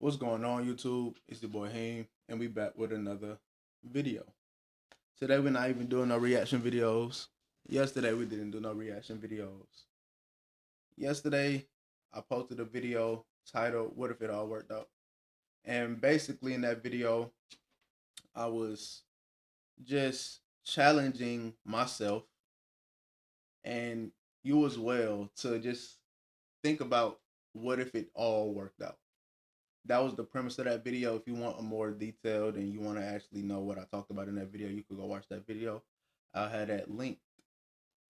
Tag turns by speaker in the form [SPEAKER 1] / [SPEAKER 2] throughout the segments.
[SPEAKER 1] What's going on, YouTube? It's your boy Haim, and we back with another video. Today we're not even doing no reaction videos. Yesterday we didn't do no reaction videos. Yesterday I posted a video titled "What if it all worked out?" And basically in that video I was just challenging myself and you as well to just think about what if it all worked out. That was the premise of that video. If you want a more detailed and you want to actually know what I talked about in that video, you could go watch that video. I'll have that link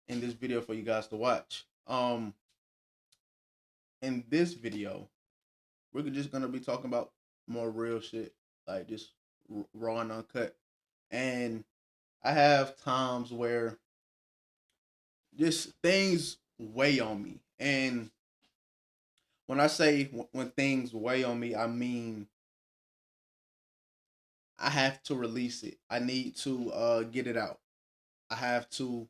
[SPEAKER 1] in this video for you guys to watch. In this video, we're just gonna be talking about more real shit, like just raw and uncut. And I have times where just things weigh on me, and when I say when things weigh on me, I mean I have to release it. I need to get it out. I have to,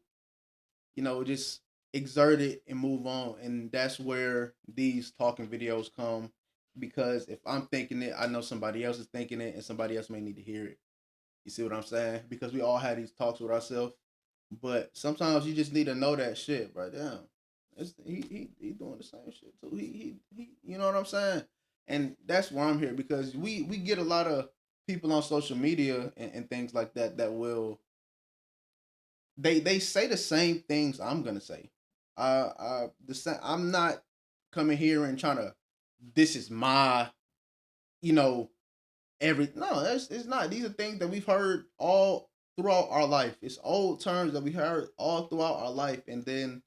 [SPEAKER 1] just exert it and move on. And that's where these talking videos come because if I'm thinking it, I know somebody else is thinking it and somebody else may need to hear it. You see what I'm saying? Because we all have these talks with ourselves, but sometimes you just need to know that shit, right? Damn, he doing the same shit too. You know what I'm saying? And that's why I'm here because we get a lot of people on social media and things like that that will they say the same things I'm gonna say. The same. I'm not coming here and trying to. This is my, you know, No, it's not. These are things that we've heard all throughout our life. It's old terms that we heard all throughout our life, and then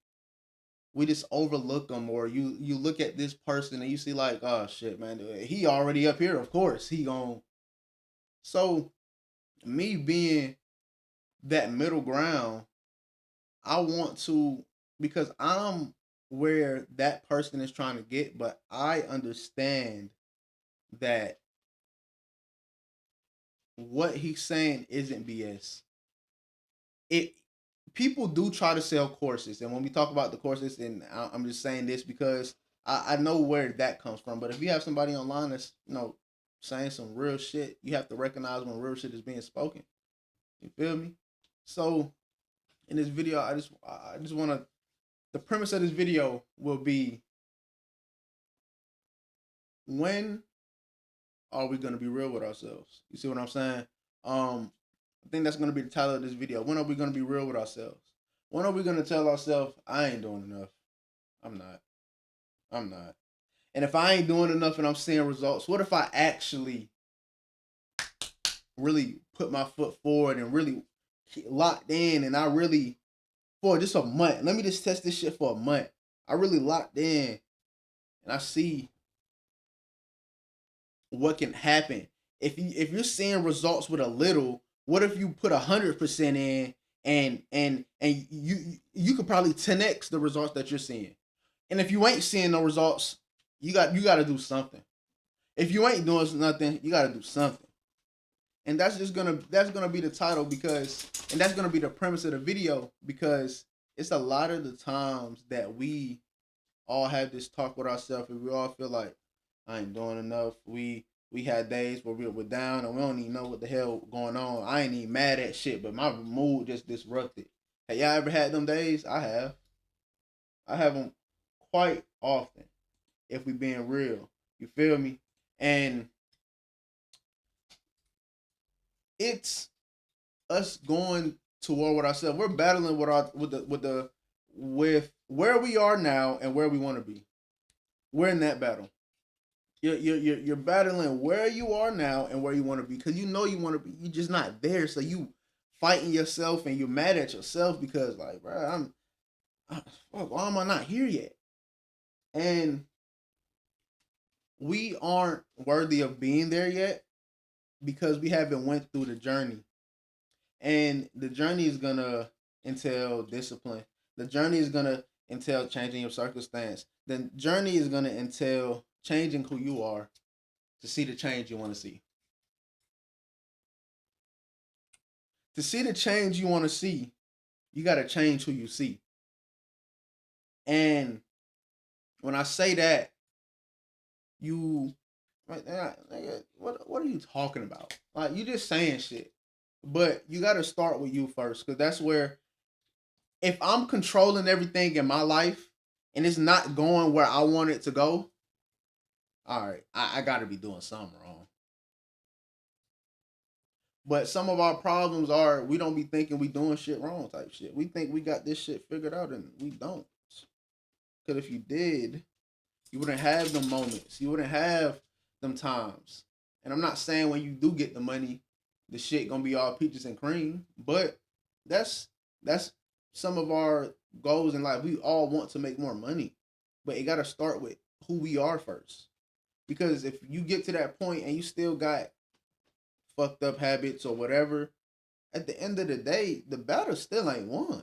[SPEAKER 1] we just overlook them. Or you look at this person and you see like, oh shit, man, he already up here. Of course, he gon' So me being that middle ground, I want to because I'm where that person is trying to get, but I understand that what he's saying isn't BS. It People do try to sell courses, and when we talk about the courses, and I'm just saying this because I know where that comes from. But if you have somebody online that's saying some real shit, you have to recognize when real shit is being spoken. You feel me? So in this video, I just want to. The premise of this video will be when are we gonna be real with ourselves? You see what I'm saying? I think that's gonna be the title of this video. When are we gonna be real with ourselves? When are we gonna tell ourselves I ain't doing enough? I'm not. I'm not. And if I ain't doing enough and I'm seeing results, what if I actually really put my foot forward and really locked in and I really for just a month. Let me just test this shit for a month. I really locked in and I see what can happen. If you're seeing results with a little, what if you put 100% in and you could probably 10x the results that you're seeing. And if you ain't seeing no results, you got to do something. If you ain't doing nothing, you got to do something. And that's gonna be the title because and that's gonna be the premise of the video because it's a lot of the times that we all have this talk with ourselves and we all feel like I ain't doing enough. We had days where we were down and we don't even know what the hell going on. I ain't even mad at shit, but my mood just disrupted. Have y'all ever had them days? I have. I have them quite often. If we being real, you feel me? And it's us going to war with ourselves. We're battling with our with where we are now and where we want to be. We're in that battle. You're battling where you are now and where you want to be because you know you want to be. You're just not there, so you fighting yourself and you're mad at yourself because like, bro, fuck, why am I not here yet? And we aren't worthy of being there yet because we haven't went through the journey. And the journey is gonna entail discipline. The journey is gonna entail changing your circumstance. The journey is gonna entail changing who you are to see the change you want to see. To see the change you want to see, you got to change who you see. And when I say that, you Like, nigga, what are you talking about? Like, you just saying shit. But you got to start with you first, because that's where, if I'm controlling everything in my life and it's not going where I want it to go, all right, I got to be doing something wrong. But some of our problems are we don't be thinking we doing shit wrong type shit. We think we got this shit figured out and we don't. Because if you did, you wouldn't have them moments. You wouldn't have them times. And I'm not saying when you do get the money, the shit gonna be all peaches and cream. But that's some of our goals in life. We all want to make more money, but it gotta start with who we are first. Because if you get to that point and you still got fucked up habits or whatever, at the end of the day, the battle still ain't won.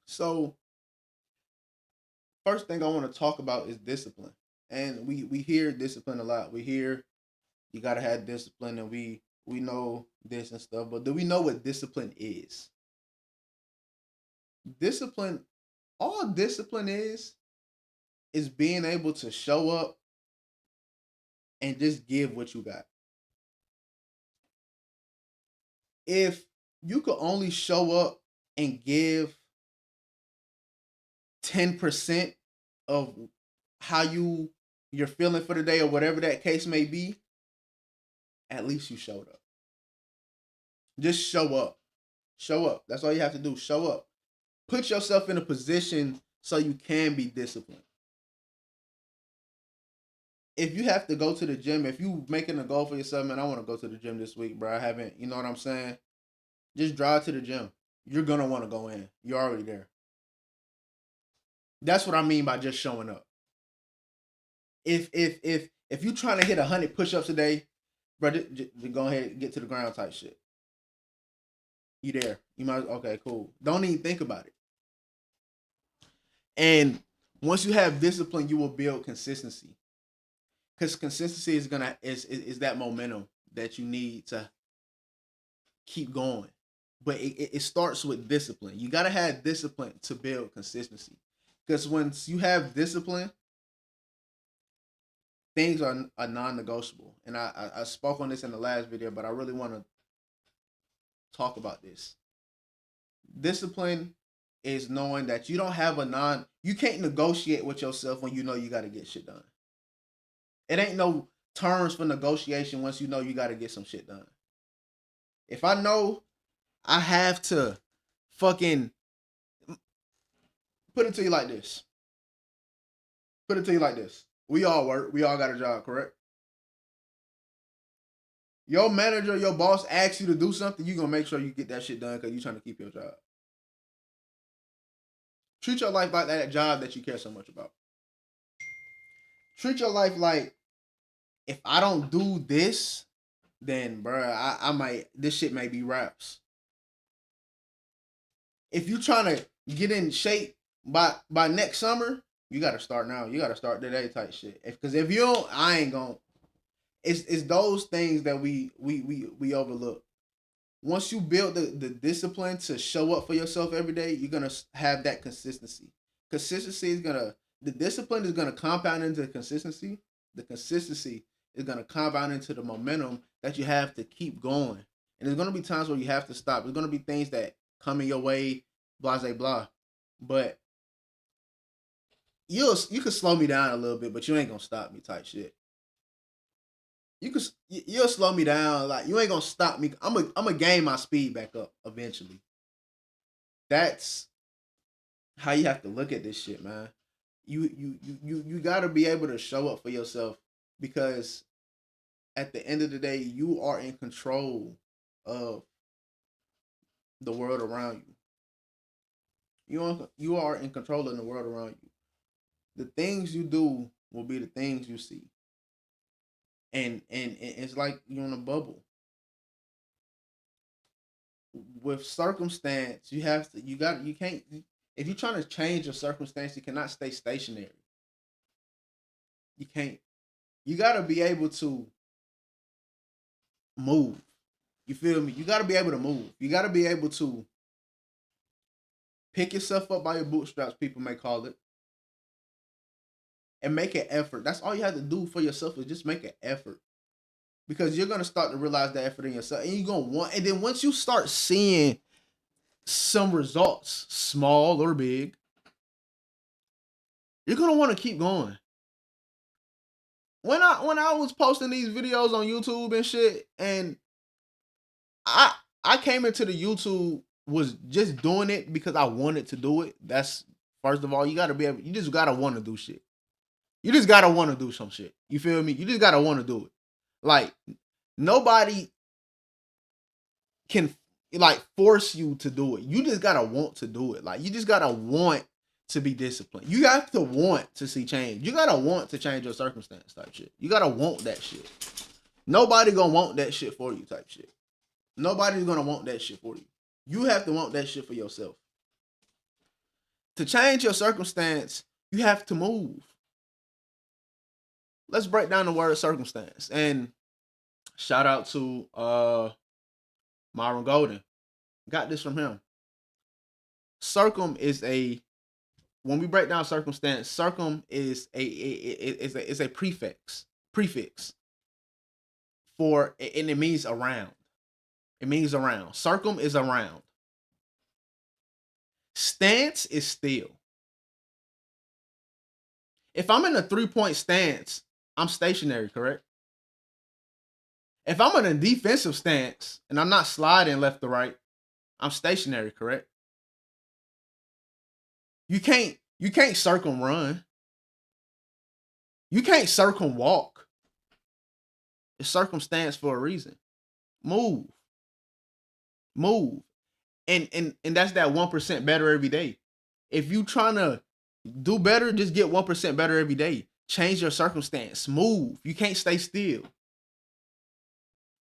[SPEAKER 1] So first thing I want to talk about is discipline. And we hear discipline a lot. We hear you gotta have discipline, and we know this and stuff, but do we know what discipline is? Discipline, all discipline is being able to show up and just give what you got. If you could only show up and give 10% of how you're feeling for the day or whatever that case may be, at least you showed up. Just show up. Show up. That's all you have to do. Show up. Put yourself in a position so you can be disciplined. If you have to go to the gym, if you making a goal for yourself, man, I want to go to the gym this week, bro. I haven't, you know what I'm saying? Just drive to the gym. You're gonna want to go in. You're already there. That's what I mean by just showing up. If you trying to hit 100 push-ups a day, bro, just go ahead and get to the ground type shit. You there? You might. Okay, cool. Don't even think about it. And once you have discipline, you will build consistency. Because consistency is gonna is that momentum that you need to keep going. But it starts with discipline. You gotta have discipline to build consistency. Because once you have discipline, things are non-negotiable. And I spoke on this in the last video, but I really want to talk about this. Discipline is knowing that you don't have you can't negotiate with yourself when you know you got to get shit done. It ain't no terms for negotiation once you know you got to get some shit done. If I know I have to fucking put it to you like this. Put it to you like this. We all work. We all got a job, correct? Your manager, your boss asks you to do something, you gonna make sure you get that shit done because you trying to keep your job. Treat your life like that job that you care so much about. Treat your life like, if I don't do this, then bruh, I might, this shit may be raps. If you trying to get in shape by next summer, you gotta start now. You gotta start today type shit. Because if you don't, I ain't gonna. It's those things that we overlook. Once you build the discipline to show up for yourself every day, you're gonna have that consistency. Consistency is gonna The discipline is gonna compound into the consistency. The consistency is gonna compound into the momentum that you have to keep going. And there's gonna be times where you have to stop. There's gonna be things that come in your way, blah blah blah. But you could slow me down a little bit, but you ain't gonna stop me type shit. You'll slow me down, like you ain't gonna stop me. I'm gonna gain my speed back up eventually. That's how you have to look at this shit, man. You gotta be able to show up for yourself, because at the end of the day, you are in control of the world around you. You are in control of the world around you. The things you do will be the things you see, and it's like you're in a bubble. With circumstance, you can't, if you're trying to change your circumstance, you cannot stay stationary. You can't. You gotta be able to move. You feel me? You gotta be able to move. You gotta be able to pick yourself up by your bootstraps, people may call it, and make an effort. That's all you have to do for yourself is just make an effort. Because you're gonna start to realize the effort in yourself, and you're gonna want. And then once you start seeing some results, small or big, you're gonna want to keep going. When I was posting these videos on YouTube and shit, and I I came into the YouTube was just doing it because I wanted to do it. That's first of all, you gotta be able. You just gotta want to do shit. You just gotta want to do some shit. You feel me? You just gotta want to do it. Like nobody can like force you to do it. You just gotta want to do it. Like you just gotta want to be disciplined. You have to want to see change. You gotta want to change your circumstance type shit. You gotta want that shit. Nobody gonna want that shit for you type shit. Nobody's gonna want that shit for you. You have to want that shit for yourself. To change your circumstance, you have to move. Let's break down the word circumstance. And shout out to Myron Golden. Got this from him. Circum is a when we break down circumstance, circum is a prefix for and it means around. It means around. Circum is around. Stance is still. If I'm in a 3-point stance, I'm stationary, correct? If I'm in a defensive stance and I'm not sliding left to right, I'm stationary, correct? You can't circumrun. You can't circumwalk. It's circumstance for a reason. Move. Move. And that's that 1% better every day. If you trying to do better, just get 1% better every day. Change your circumstance. Move. You can't stay still.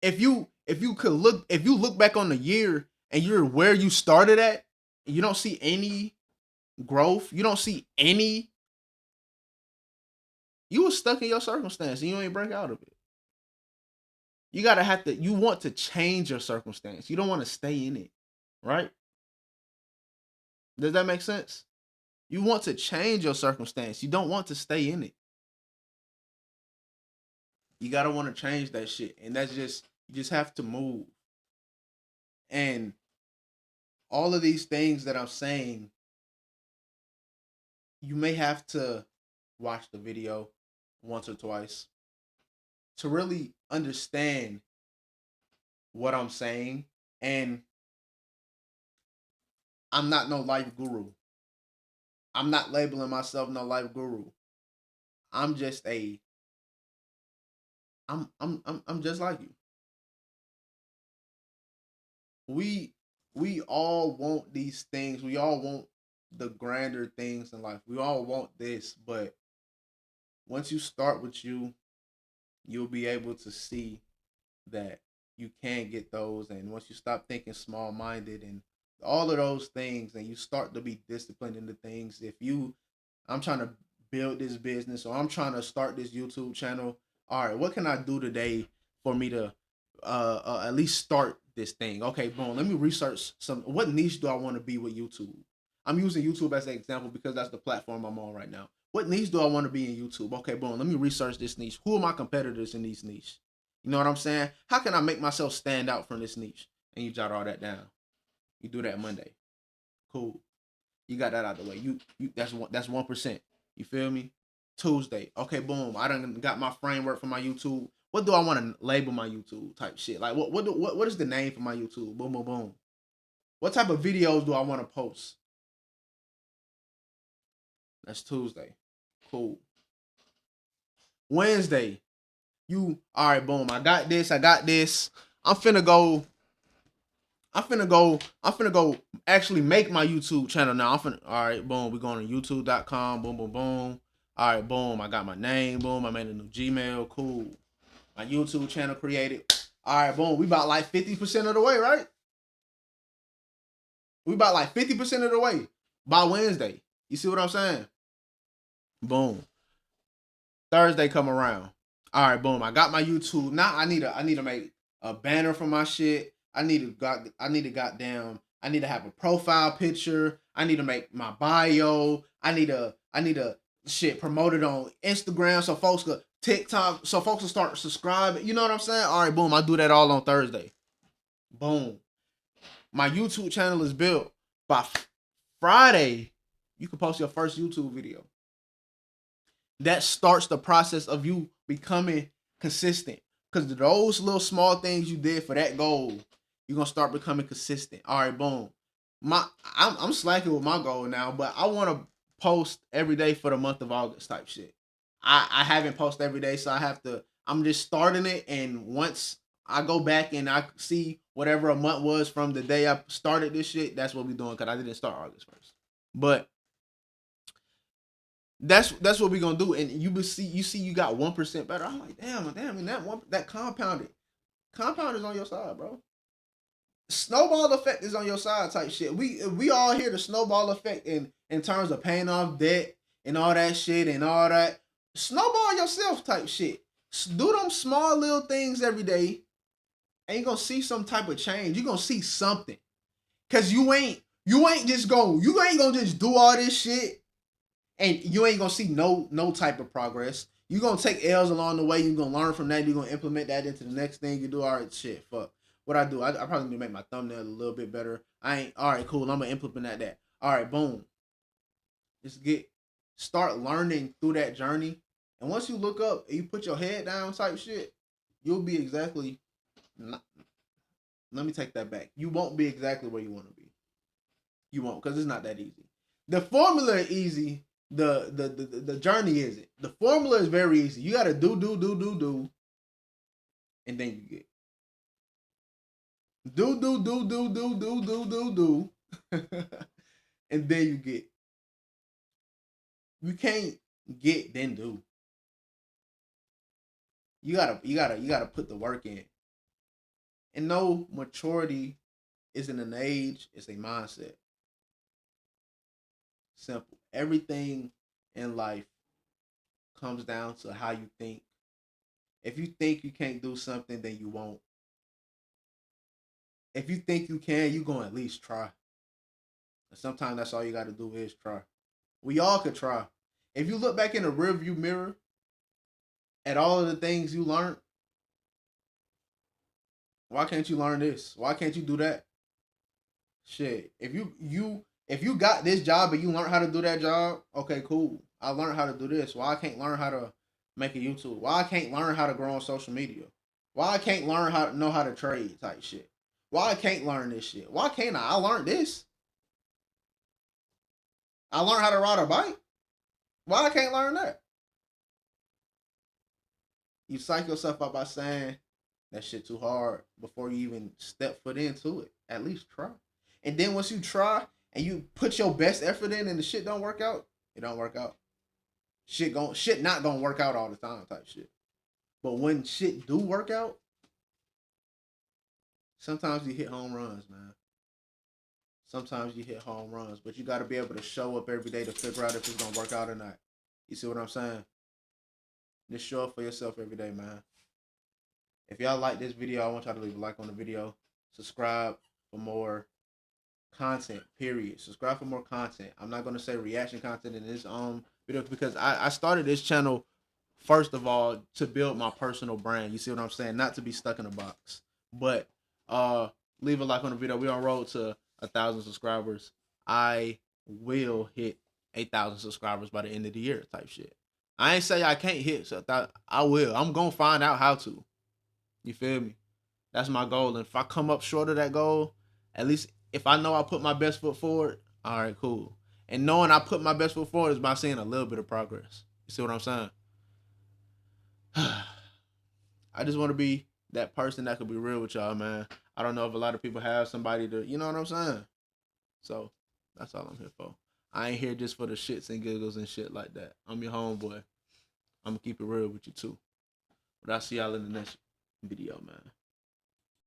[SPEAKER 1] If you look back on the year and you're where you started at, and you don't see any growth, you don't see any, you were stuck in your circumstance and you ain't break out of it. You want to change your circumstance. You don't want to stay in it, right? Does that make sense? You want to change your circumstance. You don't want to stay in it. You gotta want to change that shit. And that's just you just have to move. And all of these things that I'm saying, you may have to watch the video once or twice to really understand what I'm saying. And I'm not no life guru. I'm not labeling myself no life guru. I'm just a I'm just like you. We we all want these things. We all want the grander things in life. We all want this, but once you start with you, you'll be able to see that you can get those. And once you stop thinking small minded and all of those things, and you start to be disciplined in the things, if you, I'm trying to build this business or I'm trying to start this YouTube channel. All right, what can I do today for me to at least start this thing? Okay, boom. Let me research some. What niche do I want to be with YouTube? I'm using YouTube as an example because that's the platform I'm on right now. What niche do I want to be in YouTube? Okay, boom. Let me research this niche. Who are my competitors in these niche? You know what I'm saying? How can I make myself stand out from this niche? And you jot all that down. You do that Monday. Cool. You got that out of the way. You that's 1%. You feel me? Tuesday. Okay, boom. I done got my framework for my YouTube. What do I want to label my YouTube type shit? Like what is the name for my YouTube? Boom, boom, boom. What type of videos do I want to post? That's Tuesday. Cool. Wednesday. You all right, boom. I got this. I got this. I'm finna go. I'm finna go actually make my YouTube channel now. All right, boom. We're going to youtube.com. Boom, boom, boom. All right, boom. I got my name. Boom. I made a new Gmail. Cool. My YouTube channel created. All right, boom. We about like 50% of the way, right? We about like 50% of the way by Wednesday. You see what I'm saying? Boom. Thursday come around. All right, boom. I got my YouTube. Now I need to make a banner for my shit. I need to have a profile picture. I need to make my bio. I need to shit promoted on Instagram so folks could TikTok so folks will start subscribing. You know what I'm saying? All right, boom. I do that all on Thursday. Boom. My YouTube channel is built. By Friday, you can post your first YouTube video. That starts the process of you becoming consistent. Because those little small things you did for that goal, you're gonna start becoming consistent. All right, boom. I'm slacking with my goal now, but I want to post every day for the month of August type shit. I haven't posted every day, so I have to. I'm just starting it, and once I go back and I see whatever a month was from the day I started this shit, that's what we're doing. Cause I didn't start August 1st, but that's what we're gonna do. And you see you got 1% better. I'm like, damn, and that compound is on your side, bro. Snowball effect is on your side type shit. We all hear the snowball effect in terms of paying off debt and all that shit and all that. Snowball yourself type shit. Do them small little things every day, and you're gonna see some type of change. You're gonna see something. Cause you ain't just you ain't gonna just do all this shit and you ain't gonna see no type of progress. You're gonna take L's along the way. You're gonna learn from that. You're gonna implement that into the next thing you do. All right, shit, fuck. What I do, I probably need to make my thumbnail a little bit better. I ain't all right, cool. I'm gonna implement that. All right, boom. Just start learning through that journey. And once you look up and you put your head down type shit, you'll be exactly. Not, let me take that back. You won't be exactly where you want to be. You won't, because it's not that easy. The formula is easy. The journey isn't. The formula is very easy. You gotta do, and then you get do, and then you get. You can't get then do. You gotta put the work in. And no, maturity isn't an age; it's a mindset. Simple. Everything in life comes down to how you think. If you think you can't do something, then you won't. If you think you can, you gonna at least try. And sometimes that's all you gotta do is try. We all could try. If you look back in the rearview mirror at all of the things you learned, why can't you learn this? Why can't you do that? Shit. If you got this job and you learned how to do that job, okay, cool. I learned how to do this. Why I can't learn how to make a YouTube? Why I can't learn how to grow on social media? Why I can't learn how to know how to trade type shit? Why I can't learn this shit? Why can't I? I learned this. I learned how to ride a bike. Why I can't learn that? You psych yourself up by saying that shit too hard before you even step foot into it. At least try. And then once you try and you put your best effort in and the shit don't work out, it don't work out. Shit not gonna work out all the time type shit. But when shit do work out, sometimes you hit home runs, man. Sometimes you hit home runs, but you got to be able to show up every day to figure out if it's gonna work out or not. You see what I'm saying? Just show up for yourself every day, man. If y'all like this video, I want y'all to leave a like on the video. Subscribe for more content. Period. Subscribe for more content. I'm not gonna say reaction content in this video because I started this channel first of all to build my personal brand. You see what I'm saying? Not to be stuck in a box. But leave a like on the video. We're on road to 1,000 subscribers. I will hit 8,000 subscribers by the end of the year type shit. I ain't say I can't hit, so I will. I'm gonna find out how to. You feel me? That's my goal. And if I come up short of that goal, at least if I know I put my best foot forward, all right, cool. And knowing I put my best foot forward is by seeing a little bit of progress. You see what I'm saying? I just want to be that person that could be real with y'all, man. I don't know if a lot of people have somebody to, you know what I'm saying? So that's all I'm here for. I ain't here just for the shits and giggles and shit like that. I'm your homeboy. I'm gonna keep it real with you too. But I'll see y'all in the next video, man.